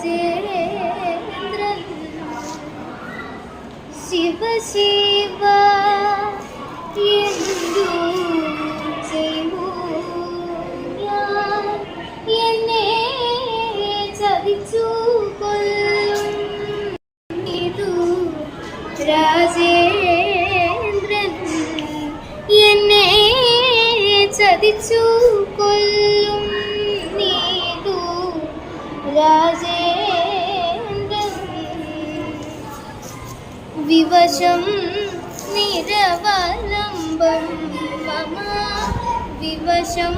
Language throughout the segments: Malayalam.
രാജേന്ദ്രൻ ശിവ ശിവ എന്തു ചെയ്തു ഞാൻ എന്നെ ചതിച്ചു കൊല്ലും ഇതു രാജേന്ദ്രൻ എന്നെ ചതിച്ചു കൊല്ലും നീതു രാജേന്ദ്രൻ വിവശം നിരവലംബം മമ വിവശം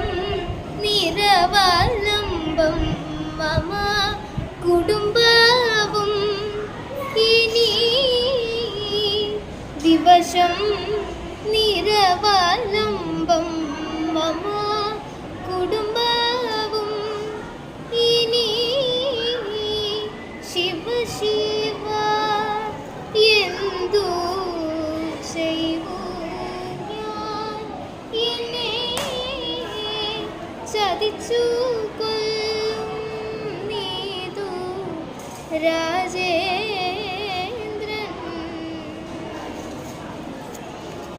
നിരവലംബം മമ കുടുംബവും ഇനി വിവശം നിരവലംബം മമ കുടുംബവും ഇനി ശിവ ശിവ എന്തു ചെയ്തു ഞാൻ എന്നെ ചതിച്ചു കൊല്ലും നീതു രാജേ